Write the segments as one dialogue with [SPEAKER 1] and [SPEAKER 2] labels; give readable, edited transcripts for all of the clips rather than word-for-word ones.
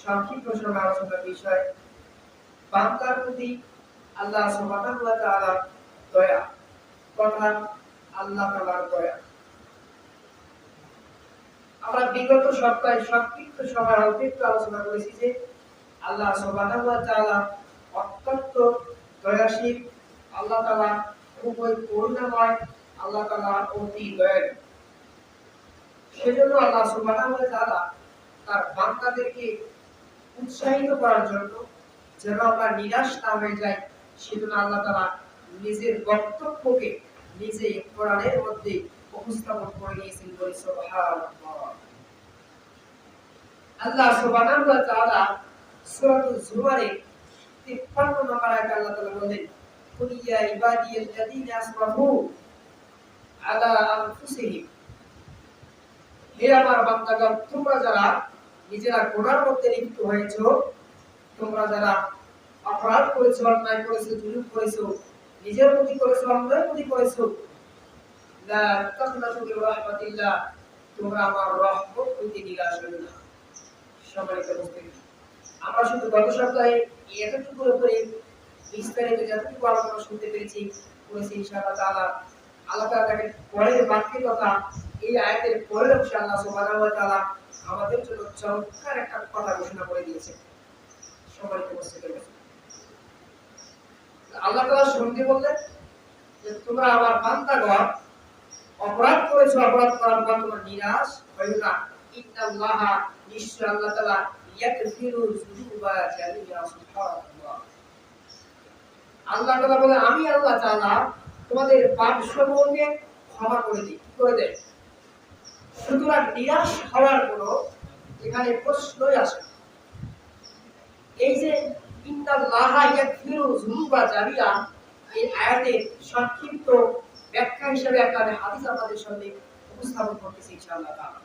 [SPEAKER 1] সংক্ষিপ্ত সময় আলোচনার বিষয় বান্দার প্রতি আল্লাহ সুবহানাহু ওয়া তাআলা দয়া তথা আল্লাহ তাআলার দয়া। আমরা বিগত সপ্তাহে সংক্ষিপ্ত সময় অতিরিক্ত আলোচনা করেছি যে আল্লাহ সুবহানাহু ওয়া তাআলা অত্যন্ত দয়াশীল, আল্লাহ তাআলা খুবই করুণাময়, আল্লাহ তাআলা অতি দয়ালু। সেজন্য আল্লাহ সুবহানাহু ওয়া তাআলা তার বান্দাদেরকে উৎসাহিত করার জন্য যেন আমরা নিরাশ না হয়ে যাই, সেজন্য আল্লাহ তাআলা নিজের বক্তব্যকে নিজে কোরআনের মধ্যে উপস্থাপন করে দিয়েছেন। বলি সুবহানাল্লাহ। আল্লাহ সুবহানাহু ওয়া তাআলা সূরাতুল জুমারে 53 নম্বর আয়াতে আল্লাহ তাআলা বলেন, কুল ইয়া ইবাদিয়াল্লাযীনা আসরাফু আলা আনফুসিহিম, হে আমার বান্দাগণ, তোমরা যারা নিজেরা গুনার মধ্যে লিপ্ত হয়েছো, তোমরা যারা অপরাধ করেছো, অন্যায় করেছো, জুলুম করেছো, নিজের প্রতি করেছো, অন্যের প্রতি করেছো, লা তাকনাতু মির রাহমাতিল্লাহ, তোমরা আমার রহমত হইতে নিরাশ হইও না। সম্মানিত উপস্থিতি, আমরা শুধু গত সপ্তাহে এতটুকুর উপরে বিস্তারিত যতটুকু আলোচনা শুনতে পেরেছি করেছি ইনশাআল্লাহ তাআলা। আল্লাহ তাআলা তাকে পরের বাক্যের কথা এই আয়াতের পরের অংশে আল্লাহ সুবহানাহু ওয়া তাআলা আমাদের জন্য চমৎকার একটা কথা ঘোষণা করে দিয়েছে। সম্মানিত উপস্থিতি, আল্লাহ তাআলা শুনতে বললেন যে তোমরা আমার বান্দাগণ অপরাধ করেছো, অপরাধ করার পর তোমরা নিরাশ হইও না। ইন্নাল্লাহা, নিশ্চয় আল্লাহ তাআলা ইয়াগফিরু যুনুবা জামিআ। সুবহানাল্লাহ। আল্লাহ তাআলা বলে আমি আল্লাহ তাআলা তোমাদের পাপসমূহকে ক্ষমা করে দিই, করে দেয়। সুতরাং নিরাশ হওয়ার কোনো এখানে প্রশ্নই আসে না। এই যে ইন্নাল্লাহা ইয়াগফিরু যুনুবা জামিআ, এই আয়াতের সংক্ষিপ্ত ব্যাখ্যা হিসেবে একটা হাদিস আপনাদের সামনে উপস্থাপন করতেছি ইনশাআল্লাহ তাআলা।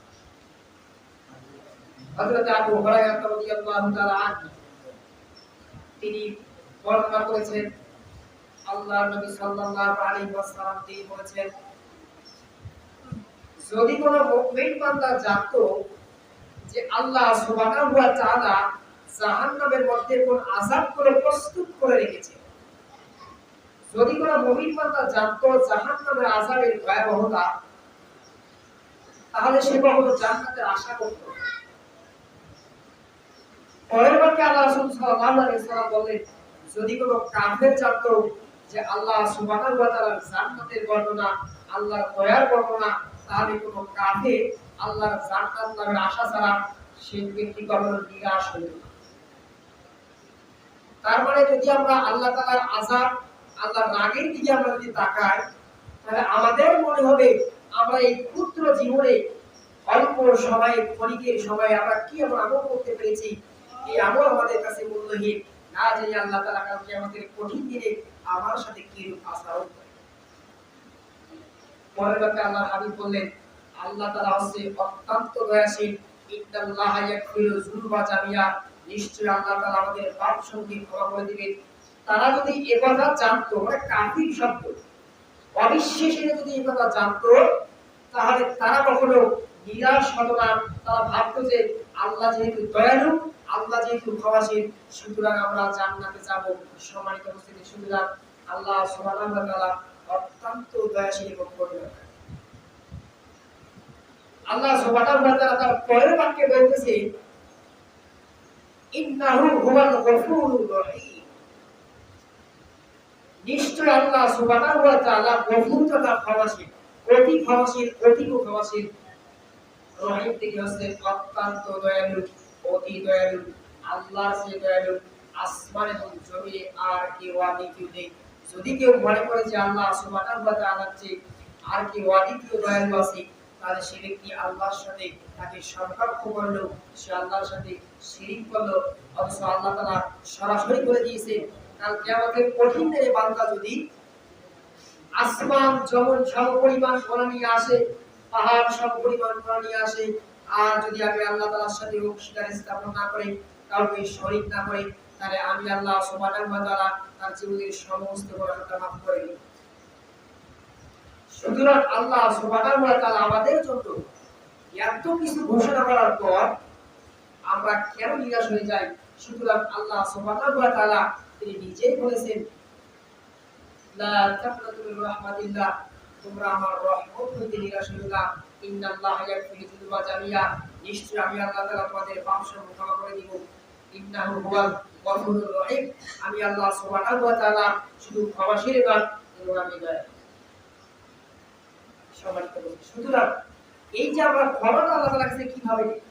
[SPEAKER 1] হযরত আবু হুরায়রা রাদিয়াল্লাহু তাআলা আনহু তিনি বর্ণনা করেছেন, আল্লাহর নবী সাল্লাল্লাহু আলাইহি ওয়াসাল্লাম তিনি বলেছেন, যদি কোন মুমিন বান্দা জানতো যে আল্লাহ সুবহানাহু ওয়া তাআলা জাহান্নামের মধ্যে কোন আযাব করে প্রস্তুত করে রেখেছে, যদি কোন মুমিন বান্দা জানতো জাহান্নামের আযাবের ভয়াবহতা, তাহলে সে কখনো জান্নাতের আশা করত না। পরের বাক্যে আল্লাহ রাসূল সাল্লাল্লাহু আলাইহি ওয়াসাল্লাম বলেন, যদি কোন কাফের জানতো যে আল্লাহ সুবহানাহু ওয়া তাআলার জান্নাতের বর্ণনা, আল্লাহর দয়ার বর্ণনা, তাহলে কোন কাফের আল্লাহর জান্নাত লাভের আশা ছাড়া সে ব্যক্তি কখনো নিরাশ হইত না। তার মানে যদি আমরা আল্লাহ তাআলার আযাব, আল্লাহর রাগের দিকে আমরা যদি তাকাই, তাহলে আমাদের মনে হবে আমরা এই ক্ষুদ্র জীবনে অল্প সময়ে, ক্ষণিকের সময়ে আমরা কি এমন আমল করতে পেরেছি, এই আমল আমাদের কাছে মূল্যহীন, না জানি আল্লাহ তাআলা কালকে আমাদের কঠিন দিনে আমার সাথে কি রূপ আচরণ করে। পরের বাক্যে আল্লাহর হাবিব বললেন, আল্লাহ তাআলা হচ্ছে অত্যন্ত দয়াশীল। ইন্নাল্লাহা ইয়াগফিরু যুনুবা জামিআ, নিশ্চয় আল্লাহ তাআলা আমাদের পাপসমূহ ক্ষমা করে দিবেন। তারা যদি এই কথা জানতো, মানে কাফির শব্দ অবিশ্বাসী যদি এই কথা জানতো, তাহলে তারা কখনো নিরাশ হতো না। তারা ভাবতো যে আল্লাহ যেহেতু দয়ালু, আল্লাহ যেহেতু ক্ষমাশীল, সুতরাং আমরা জান্নাতে যাব। সম্মানিত উপস্থিতি, সুতরাং আল্লাহ সুবহানাহু ওয়া তাআলা অত্যন্ত দয়াশীল এবং করুণাময়। আল্লাহ সুবহানাহু ওয়া তাআলা তার পরের বাক্যে বলতেছে, ইন্নাহু হুয়াল গফুরুর রহিম, নিশ্চয় আল্লাহ সুবহানাহু ওয়া তাআলা গফুর তথা ক্ষমাশীল, অতি ক্ষমাশীল, অতি ক্ষমাশীল। রহিম থেকে হচ্ছে অত্যন্ত দয়ালু, অতি দয়ালু। আল্লাহর চেয়ে দয়ালু আসমান এবং জমিনে আর কেউ দ্বিতীয় নেই। যদি কেউ মনে করে যে আল্লাহ সুবহানাহু ওয়া তাআলার চেয়ে আর কেউ দ্বিতীয় দয়ালু আছে, তাহলে সে ব্যক্তি আল্লাহর সাথে তাকে সম্পর্ক করলো, সে আল্লাহর সাথে শিরিক করলো। অথচ আল্লাহ তাআলা সরাসরি বলে দিয়েছে, কাল কিয়ামতের কঠিন দিনে বান্দা যদি আসমান জমিন সমপরিমাণ গুনাহ নিয়ে আসে, পাহাড় সমপরিমাণ গুনাহ নিয়ে আসে, আর যদি আমি আল্লাহ তাআলার সাথে অংশীদারি স্থাপন না করি, কাউকে শরীক না করি, তাহলে আমি আল্লাহ সুবহানাহু ওয়া তাআলা তার জীবনের সমস্ত গুনাহকে মাফ করে দেব। সুতরাং আল্লাহ সুবহানাহু ওয়া তাআলা আমাদের জন্য এত কিছু ঘোষণা করার পর আমরা কেন নিরাশ হয়ে যাই? সুতরাং আল্লাহ সুবহানাহু ওয়া তাআলা তিনি নিজেই বলেছেন, লা তাকনাতু মির রাহমাতিল্লাহ, তোমরা আমার রহমত হইতে নিরাশ হইও না। ইন্নাল্লাহা ইয়াগফিরু যুনুবা জামিয়া, নিশ্চয়ই আমি আল্লাহ তাআলা তোমাদের পাপসমূহ ক্ষমা করে দিব। ইন্নাহু হুয়াল গফুরুর রহিম, আমি আল্লাহ সুবহানাহু ওয়া তাআলা শুধু ক্ষমাশীল নন, আমি দয়ালু। সম্মানিত বন্ধু, সুতরাং এই যে আমরা ক্ষমাটা আল্লাহ তাআলার কাছে কিভাবে নিই,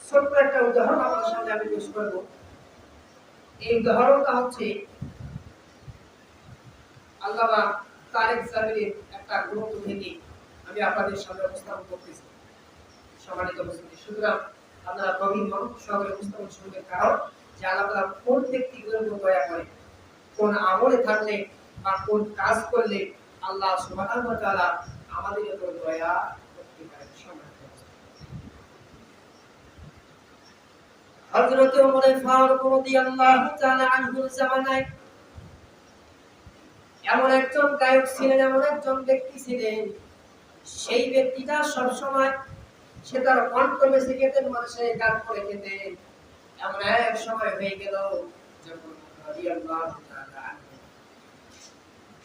[SPEAKER 1] ছোট্ট একটা উদাহরণ আপনাদের সামনে আমি পেশ করব। এই উদাহরণটা হচ্ছে আল্লামা তারেক জামিলের একটা গ্রন্থ থেকে আমি আপনাদের সামনে উপস্থাপন করতেছি। সম্মানিত উপস্থিতি, সুতরাং আপনারা গভীর মনোযোগ সহকারে উপস্থাপন শুনবেন, কারণ যে আল্লাহ তাআলা কোন ব্যক্তিদের উপর দয়া করে, কোন আমলে থাকলে বা কোন কাজ করলে আল্লাহ সুবহানাহু ওয়া তাআলা আমাদের উপর দয়া করতে পারেন। সম্মানিত হযরত ওমর ফারুক রাদিয়াল্লাহু তাআলা আনহুর জামানায় এমন একজন গায়ক ছিলেন, এমন একজন ব্যক্তি ছিলেন, সেই ব্যক্তিটা সবসময় সে তার কণ্ঠ বেশি খেতেন, মানুষের গান করে খেতেন। এমন এক সময় হয়ে গেল যখন রাদিয়াল্লাহু তাআলা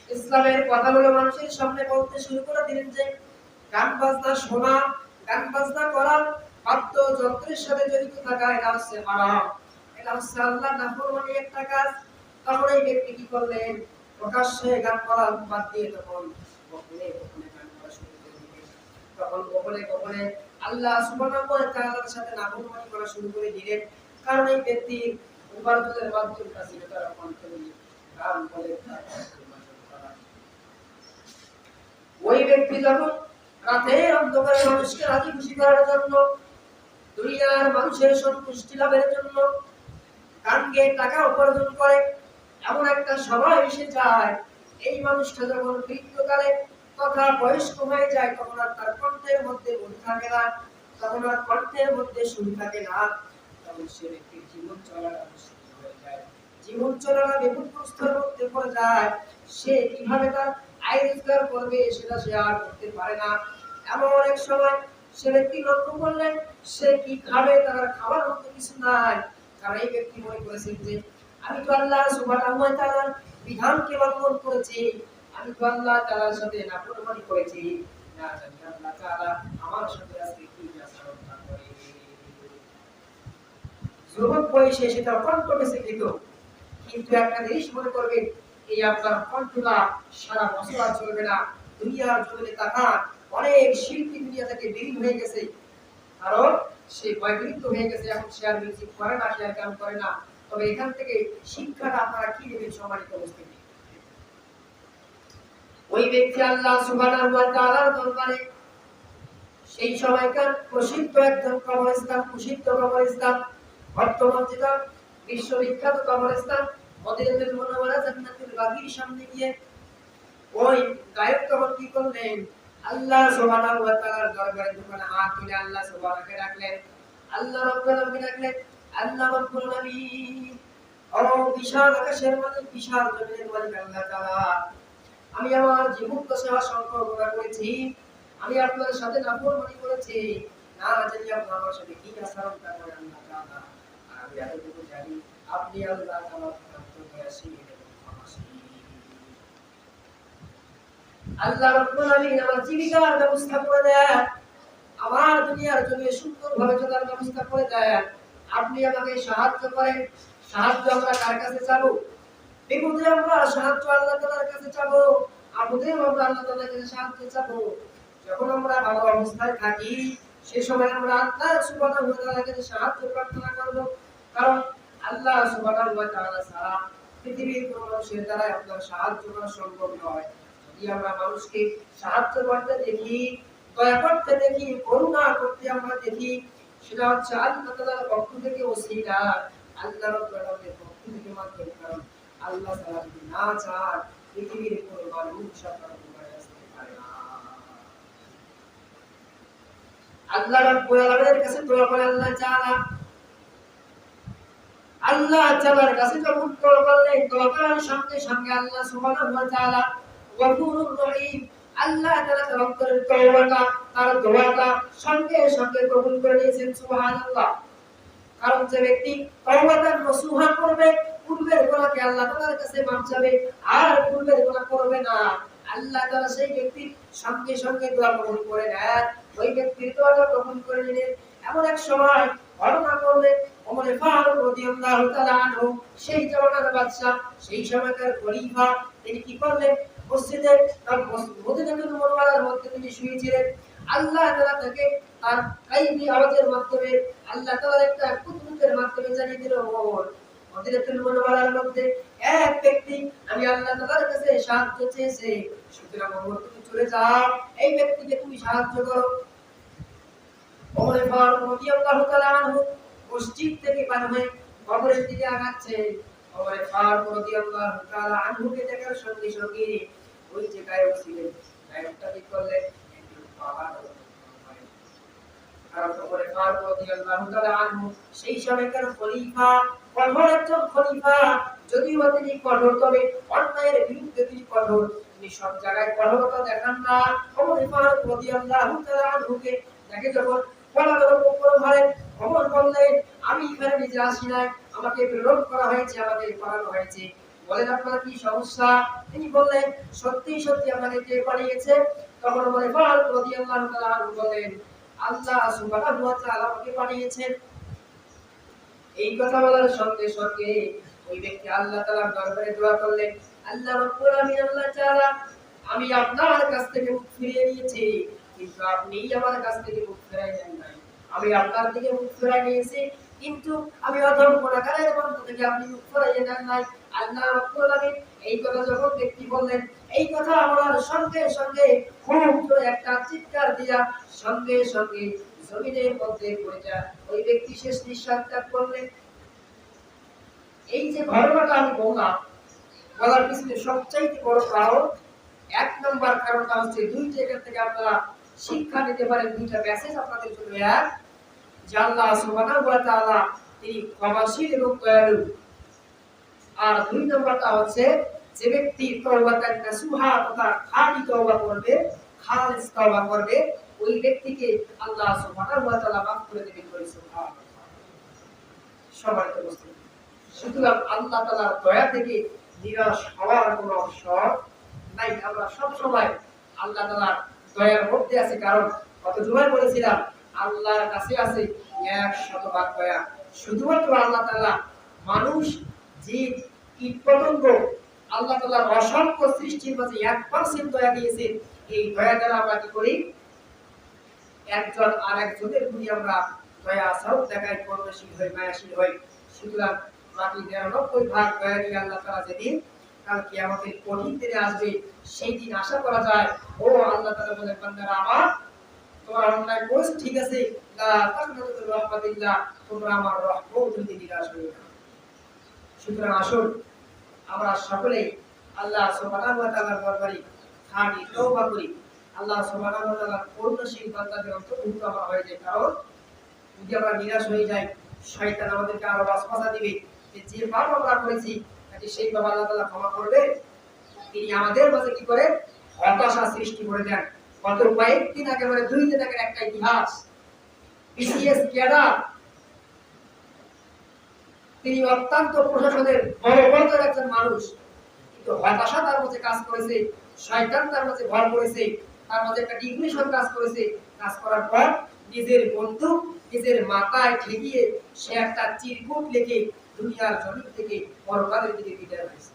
[SPEAKER 1] ইসলামের কথাগুলো মানুষের সামনে বলতে শুরু করে দিলেন যে গান বাজনা শোনা, গান বাজনা করা, বাদ্যযন্ত্রের সাথে জড়িত থাকা এটা হচ্ছে হারাম, এটা হচ্ছে আল্লাহর নাফরমানি একটা কাজ। তখন এই ব্যক্তি কি করলেন? প্রকাশ্যে গান করা বাদ দিয়ে তখন গোপনে গোপনে গান করা শুরু করে দিলেন। তখন গোপনে গোপনে আল্লাহ সুবহানাহু ওয়া তাআলার সাথে নাফরমানি করা শুরু করে দিলেন। কারণ এই ব্যক্তি ইবাদতের মাধ্যমটা ছিল তার কণ্ঠে গান বলে ওই ব্যক্তি যখন রাতের অন্ধকারে মানুষকে রাজি খুশি করার জন্য, দুনিয়ার মানুষের সন্তুষ্টি লাভের জন্য গান গেয়ে টাকা উপার্জন করে, এমন একটা সময় এসে যায় এই মানুষটা যখন মৃত্যুকালে তথা বয়স্ক হয়ে যায়, তখন আর তার কণ্ঠের মধ্যে মন থাকে না, তখন আর কণ্ঠের মধ্যে সুর থাকে না, তখন সে ব্যক্তির জীবন চলাটা মুশকিল হয়ে যায়, জীবন চলাটা বিপদগ্রস্তের মধ্যে পড়ে যায়। সে কিভাবে তার আয় রোজগার করবে সেটা সে আর করতে পারে না। এমন এক সময় সে ব্যক্তি লক্ষ্য করলেন সে কি খাবে, তার খাবার মতো কিছু নাই। কারণ এই ব্যক্তি মনে করেছেন যে আমি তো আল্লাহ সুবহানাহু ওয়া তাআলার বিধানকে লঙ্ঘন করেছি, আমি তো আল্লাহ তাআলার সাথে নাফরমানি করেছি, না জানি আল্লাহ তাআলা আমার সাথে আজকে কি আচরণ করে। যুবক বয়সে সে তার কণ্ঠ বেঁচে যেত, কিন্তু একটা জিনিস মনে করবেন, এই আপনার কণ্ঠটা সারা বছর আর চলবে না। দুনিয়ার জমিনে তাকান, অনেক শিল্পী দুনিয়া থেকে বিলীন হয়ে গেছে, কারণ সে বয়বৃত্ত হয়ে গেছে, এখন সে আর মিউজিক করে না, সে আর গান করে না। তবে এখান থেকে শিক্ষাটা আপনারা কি নেবেন? সম্মানিত উপস্থিতি, ওই ব্যক্তি আল্লাহ সুবহানাহু ওয়া তাআলার দরবারে সেই সময়কার প্রসিদ্ধ একজন কবরস্থান, প্রসিদ্ধ কবরস্থান, বর্তমান যেটা বিশ্ববিখ্যাত কবরস্থান মদিনাতুল মুনাওয়ারা জান্নাতুল বাকির সামনে গিয়ে ওই গায়ক তখন কি করলেন? আল্লাহ সুবহানাহু ওয়া তাআলার দরবারে যখন হাত তুলে আল্লাহ সুবহানাহুকে ডাকলেন, আল্লাহ রাব্বুল আলামিন ডাকলেন, আল্লাহ রাব্বুল আলামিন, ও বিশাল আকাশের মালিক, বিশাল জমিনের মালিক আল্লাহ তাআলা, আমি আমার জীবন দশা সংকট গুনাহ করেছি, আমি আপনার সাথে নাফরমানি করেছি, না জানি আপনি আমার সাথে কি আচরণ করেন আল্লাহ তাআলা। আর আমি এতটুকু জানি আপনি আল্লাহ তাআলার দয়াশীল এবং ক্ষমাশীল। আল্লাহ রাব্বুল আলামিন আমার জীবিকার ব্যবস্থা করে দেন, আমার দুনিয়ার জমিনে সুন্দরভাবে চলার ব্যবস্থা করে দেন, আপনি আমাকে সাহায্য করেন। সাহায্য আমরা কার কাছে চাবো? বিপদে আমরা সাহায্য আল্লাহ তাআলার কাছে চাবো, আপদে আমরা আল্লাহ তাআলার কাছে সাহায্য চাবো। যখন আমরা ভালো অবস্থায় থাকি সেই সময় আমরা আল্লাহ সুবহানাহু ওয়া তাআলার কাছে সাহায্য প্রার্থনা করব, কারণ আল্লাহ সুবহানাহু ওয়া তাআলা ছাড়া পৃথিবীর কোনো মানুষের দ্বারা আপনার সাহায্য করা সম্ভব নয়। যদি আমরা মানুষকে সাহায্য করতে দেখি, দয়া করতে দেখি, করুণা করতে আমরা দেখি, সেটা হচ্ছে আল্লাহ তাআলার পক্ষ থেকে ওসিলা, আল্লাহ রাব্বুল আলামিনের পক্ষ থেকে মাধ্যম। কারণ আল্লাহ তাআলা যদি না চান পৃথিবীর কোনো মানুষ আপনার উপকারে আসতে পারে না। আল্লাহ রাব্বুল আলামিনের কাছে দোয়া করে আল্লাহ তাআলা, আল্লাহ তাআলার কাছে যখন দোয়া করলেন, দোয়া করার সঙ্গে সঙ্গে আল্লাহ সুবহানাহু ওয়া তাআলা গফুরুর রহিম, আল্লাহ তাআলা তার অন্তরের তওবাটা, তার দোয়াটা সঙ্গে সঙ্গে কবুল করে নিয়েছেন। সুবহানাল্লাহ। কারণ যে ব্যক্তি তওবাতান নসুহা করবে, পূর্বের গুনাহকে আল্লাহ তাআলার কাছে মাফ চাবে, আর পূর্বের গুনাহ করবে না, আল্লাহ তাআলা সেই ব্যক্তির সঙ্গে সঙ্গে দোয়া কবুল করে নেন। ওই ব্যক্তির দোয়াটা কবুল করে নিলেন। এমন এক সময় ঘটনা করলে ওমর ফারুক রাদিয়াল্লাহু তাআলা আনহু, সেই জামানার বাদশা, সেই সময়কার খলিফা, তিনি কি করলেন? মসজিদে মদিনাতুল মুনাওয়ারার মধ্যে তিনি শুয়েছিলেন। আল্লাহ তাআলা তাকে তার গায়বী আওয়াজের মাধ্যমে, আল্লাহ তাআলার একটা কুদরতের মাধ্যমে জানিয়ে দিল, ওমর, মদিনাতুল মুনাওয়ারার মধ্যে এক ব্যক্তি আমি আল্লাহ তাআলার কাছে সাহায্য চেয়েছে, সুতরাং ওমর তুমি চলে যাও, এই ব্যক্তিকে তুমি সাহায্য করো। ওমর ফারুক রাদিয়াল্লাহু তাআলা আনহু মসজিদ থেকে বের হয়ে কবরের দিকে আগাচ্ছে। ওমর ফারুক রাদিয়াল্লাহু তাআলা আনহুকে দেখার সঙ্গে সঙ্গে ওই যে গায়ক ছিলেন, গায়কটা কি করলেন? একটু পাহাড় কারণ ওমর ফারুক রাদিয়াল্লাহু তাআলা আনহু সেই সময়কার খলিফা, কঠোর একজন খলিফা। যদিও তিনি কঠোর, তবে অন্যায়ের বিরুদ্ধে তিনি কঠোর, তিনি সব জায়গায় কঠোরতা দেখান না। ওমর ফারুক রাদিয়াল্লাহু তাআলা আনহুকে দেখে যখন পলাতক উপর ধরে, ওমর বললেন, আমি এখানে নিজে আসি নাই, আমাকে প্রেরণ করা হয়েছে, আমাকে পাঠানো হয়েছে, বলেন আপনার কি সমস্যা? তিনি বললেন, সত্যি সত্যি আপনাকে কে পাঠিয়েছে? তখন ওমর ফারুক রাদিয়াল্লাহু তাআলা আনহু বলেন, আল্লাহ সুবহানাহু ওয়া তাআলা আমাকে পাঠিয়েছেন। এই কথা বলার সঙ্গে সঙ্গে ওই ব্যক্তি আল্লাহ তাআলার দরবারে দোয়া করলেন, আল্লাহ রাব্বুল আলামিন, আল্লাহ তাআলা, আমি আপনার কাছ থেকে মুখ ফিরিয়ে নিয়েছি, কিন্তু আপনি আমার কাছ থেকে মুখ ফিরাই নেন নাই। আমি আপনার দিকে মুখ ফিরাই নিয়েছি, কিন্তু আমি অধম গুনাহগারের বান্দা থেকে আপনি মুখ ফিরাই নেন নাই। আল্লাহ রাব্বুল আলামিন এই কথা যখন ব্যক্তি বললেন, এই কথা বলার সঙ্গে সঙ্গে খুব জোরে একটা চিৎকার দিয়া সঙ্গে সঙ্গে জমিনের মধ্যে পড়ে যায়। ওই ব্যক্তি শেষ নিঃশ্বাস ত্যাগ করলেন। এই যে ঘটনাটা আমি বললাম, বলার পিছনে সবচাইতে বড় কারণ, এক নম্বর কারণটা হচ্ছে, দুই জায়গা থেকে আপনারা শিক্ষা নিতে পারেন, দুইটা মেসেজ আপনাদের জন্য। এক, যে আল্লাহ সুবহানাহু ওয়া তাআলা তিনি ক্ষমাশীল এবং দয়ালু। আর দুই নম্বরটা হচ্ছে, যে ব্যক্তি তওবাতান নাসুহা, তথা খাঁটি তওবা করবে, খালিস তওবা করবে, ওই ব্যক্তিকে আল্লাহ সুবহানাহু ওয়া তাআলা মাফ করে দিবেন। সুবহানাল্লাহ। সবার তো বুঝতে, সুতরাং আল্লাহ তাআলার দয়া থেকে নিরাশ হওয়ার কোনো অবসর নাই। আমরা সব সময় আল্লাহ তাআলার দয়ার মধ্যে আছি। কারণ কত জুমায় বলেছিলাম, আল্লাহর কাছে আছে 100 ভাগ দয়া। শুধুমাত্র আল্লাহ তাআলা মানুষ, জীব, কীট পতঙ্গ, আল্লাহ তাআলার অসংখ্য সৃষ্টির মাঝে 1% দয়া দিয়েছেন। এই দয়া দ্বারা আমরা কি করি? একজন আর একজনের প্রতি আমরা দয়া আচরণ দেখাই, করুণাশীল হই, মায়াশীল হই। সুতরাং বাকি 99 ভাগ দয়া দিয়ে আল্লাহ তাআলা যেদিন কাল কিয়ামতের কঠিন দিনে আসবে, সেই দিন আশা করা যায়, ও আল্লাহ তাআলা বলেন, বান্দারা আমার, তোমরা অন্যায় করেছো ঠিক আছে, লা তাকনাতু মির রাহমাতিল্লাহ, তোমরা আমার রহমত থেকে নিরাশ হইও না। সুতরাং আসুন আমরা সকলেই আল্লাহ সুবহানাহু ওয়া তাআলার দরবারে খাঁটি তওবা করি। আল্লাহ সুবহানাহু ওয়া তাআলার করুণাশীল বান্দাদের অন্তর্ভুক্ত আমরা হয়ে যাই। কারণ যদি আমরা নিরাশ হয়ে যাই, শয়তান আমাদেরকে আরো ওয়াসওয়াসা দিবে যে পাপ আমরা করেছি নাকি সেই পাপ আল্লাহ তাআলা ক্ষমা করবে। তিনি আমাদের মাঝে কি করে? হতাশা সৃষ্টি করে দেন। গত কয়েকদিন আগে, মানে 2 দিন আগের একটা ইতিহাস, বিসিএস ক্যাডার, তিনি অত্যন্ত প্রশাসনের বড় পর্যায়ের একজন মানুষ, কিন্তু হতাশা তার মধ্যে কাজ করেছে, শয়তান তার মধ্যে ভর করেছে, তার মধ্যে একটা ডিগ্রেশন কাজ করেছে। কাজ করার পর নিজের বন্দুক নিজের মাথায় ঠেকিয়ে সে একটা চিরকুট লিখে দুনিয়ার জমিন থেকে পরকালের দিকে বিদায় হয়েছে।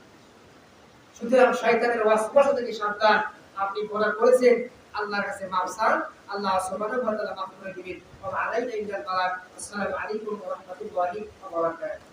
[SPEAKER 1] সুতরাং শয়তানের ওয়াসওয়াসা থেকে সাবধান। আপনি গুনাহ করেছেন, আল্লাহর কাছে মাফ চান, আল্লাহ সুবহানাহু ওয়া তাআলা মাফ করে দিবেন। ওয়া আলাইনা ইল্লাল বালাগ। আসসালামু আলাইকুম ওয়া রাহমাতুল্লাহি ওয়া বারাকাতুহু।